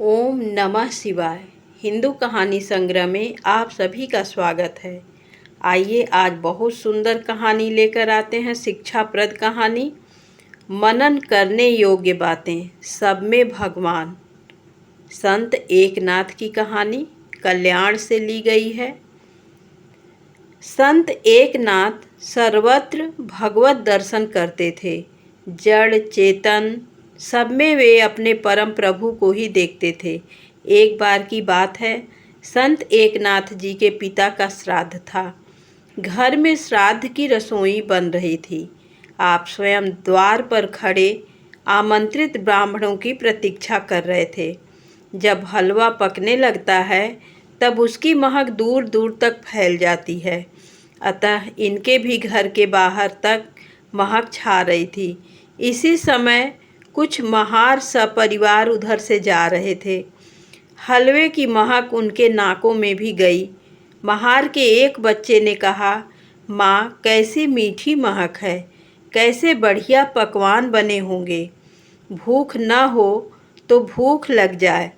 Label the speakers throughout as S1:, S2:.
S1: ओम नमः शिवाय। हिंदू कहानी संग्रह में आप सभी का स्वागत है। आइए आज बहुत सुंदर कहानी लेकर आते हैं। शिक्षाप्रद कहानी, मनन करने योग्य बातें, सब में भगवान। संत एकनाथ की कहानी कल्याण से ली गई है। संत एकनाथ सर्वत्र भगवत दर्शन करते थे। जड़ चेतन सब में वे अपने परम प्रभु को ही देखते थे। एक बार की बात है, संत एकनाथ जी के पिता का श्राद्ध था। घर में श्राद्ध की रसोई बन रही थी। आप स्वयं द्वार पर खड़े आमंत्रित ब्राह्मणों की प्रतीक्षा कर रहे थे। जब हलवा पकने लगता है तब उसकी महक दूर दूर तक फैल जाती है। अतः इनके भी घर के बाहर तक महक छा रही थी। इसी समय कुछ महार सपरिवार उधर से जा रहे थे। हलवे की महक उनके नाकों में भी गई। महार के एक बच्चे ने कहा, माँ कैसी मीठी महक है, कैसे बढ़िया पकवान बने होंगे। भूख न हो तो भूख लग जाए।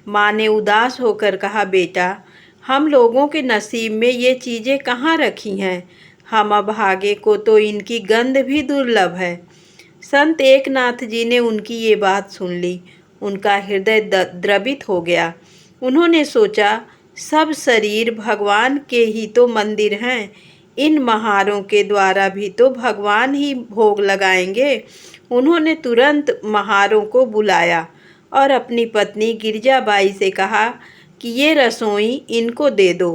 S1: माँ ने उदास होकर कहा, बेटा हम लोगों के नसीब में ये चीज़ें कहाँ रखी हैं। हम अभागे को तो इनकी गंध भी दुर्लभ है। संत एकनाथ जी ने उनकी ये बात सुन ली। उनका हृदय द्रवित हो गया। उन्होंने सोचा, सब शरीर भगवान के ही तो मंदिर हैं। इन महारों के द्वारा भी तो भगवान ही भोग लगाएंगे। उन्होंने तुरंत महारों को बुलाया और अपनी पत्नी गिरजाबाई से कहा कि ये रसोई इनको दे दो।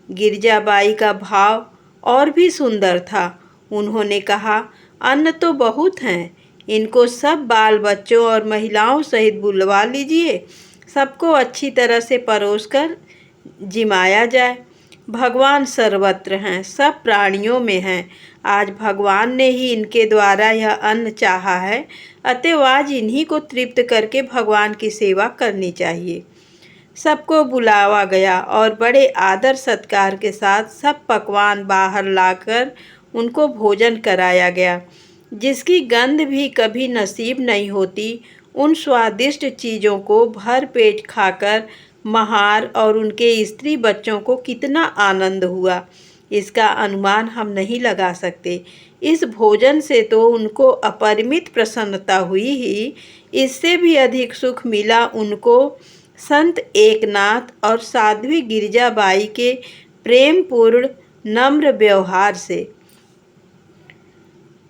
S1: गिरजाबाई का भाव और भी सुंदर था। उन्होंने कहा, अन्न तो बहुत हैं, इनको सब बाल बच्चों और महिलाओं सहित बुलवा लीजिए। सबको अच्छी तरह से परोसकर जिमाया जाए। भगवान सर्वत्र हैं, सब प्राणियों में हैं। आज भगवान ने ही इनके द्वारा यह अन्न चाहा है, अतएव आज इन्हीं को तृप्त करके भगवान की सेवा करनी चाहिए। सबको बुलावा गया और बड़े आदर सत्कार के साथ सब पकवान बाहर लाकर उनको भोजन कराया गया। जिसकी गंध भी कभी नसीब नहीं होती, उन स्वादिष्ट चीज़ों को भर पेट खाकर महार और उनके स्त्री बच्चों को कितना आनंद हुआ, इसका अनुमान हम नहीं लगा सकते। इस भोजन से तो उनको अपरिमित प्रसन्नता हुई ही, इससे भी अधिक सुख मिला उनको संत एकनाथ और साध्वी गिरजाबाई के प्रेमपूर्ण नम्र व्यवहार से।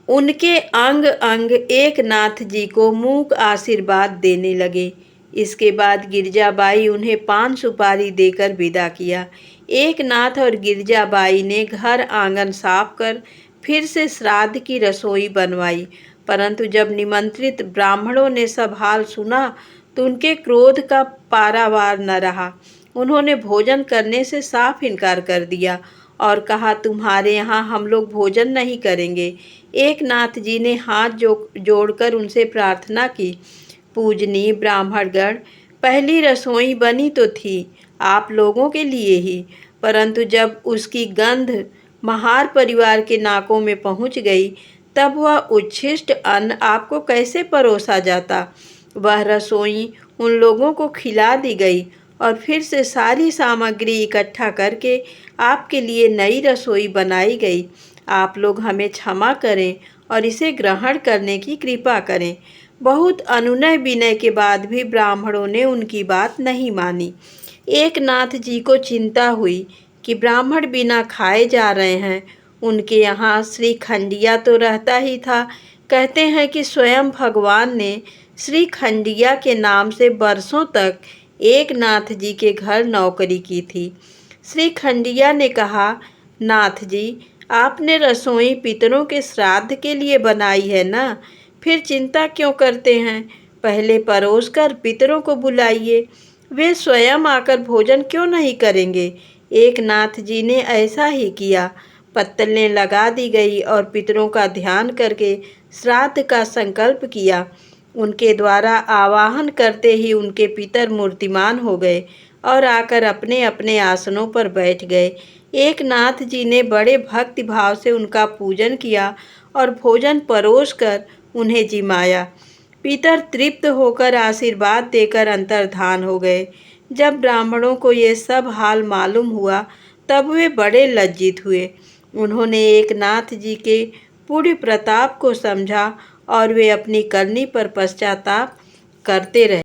S1: उनके अंग अंग एकनाथ जी को मूक आशीर्वाद देने लगे। इसके बाद गिरजाबाई उन्हें पान सुपारी देकर विदा किया। एकनाथ और गिरजाबाई ने घर आंगन साफ कर फिर से श्राद्ध की रसोई बनवाई। परंतु जब निमंत्रित ब्राह्मणों ने सब हाल सुना तो उनके क्रोध का पारावार न रहा। उन्होंने भोजन करने से साफ इनकार कर दिया और कहा, तुम्हारे यहाँ हम लोग भोजन नहीं करेंगे। एकनाथ जी ने हाथ जोड़कर उनसे प्रार्थना की, पूजनीय ब्राह्मणगण, पहली रसोई बनी तो थी आप लोगों के लिए ही, परंतु जब उसकी गंध महार परिवार के नाकों में पहुंच गई तब वह उच्छिष्ट अन्न आपको कैसे परोसा जाता। वह रसोई उन लोगों को खिला दी गई और फिर से सारी सामग्री इकट्ठा करके आपके लिए नई रसोई बनाई गई। आप लोग हमें क्षमा करें और इसे ग्रहण करने की कृपा करें। बहुत अनुनय विनय के बाद भी ब्राह्मणों ने उनकी बात नहीं मानी। एकनाथ जी को चिंता हुई कि ब्राह्मण बिना खाए जा रहे हैं। उनके यहाँ श्री खंडिया तो रहता ही था। कहते हैं कि स्वयं भगवान ने श्री खंडिया के नाम से बरसों तक एकनाथ जी के घर नौकरी की थी। श्री खंडिया ने कहा, नाथ जी, आपने रसोई पितरों के श्राद्ध के लिए बनाई है ना, फिर चिंता क्यों करते हैं। पहले परोस कर पितरों को बुलाइए, वे स्वयं आकर भोजन क्यों नहीं करेंगे। एकनाथ जी ने ऐसा ही किया। पत्तलें लगा दी गई और पितरों का ध्यान करके श्राद्ध का संकल्प किया। उनके द्वारा आवाहन करते ही उनके पितर मूर्तिमान हो गए और आकर अपने अपने आसनों पर बैठ गए। एकनाथ जी ने बड़े भक्ति भाव से उनका पूजन किया और भोजन परोस कर उन्हें जिमाया। पितर तृप्त होकर आशीर्वाद देकर अंतर्धान हो गए। जब ब्राह्मणों को ये सब हाल मालूम हुआ तब वे बड़े लज्जित हुए। उन्होंने एकनाथ जी के पुण्य प्रताप को समझा और वे अपनी करनी पर पश्चाताप करते रहे।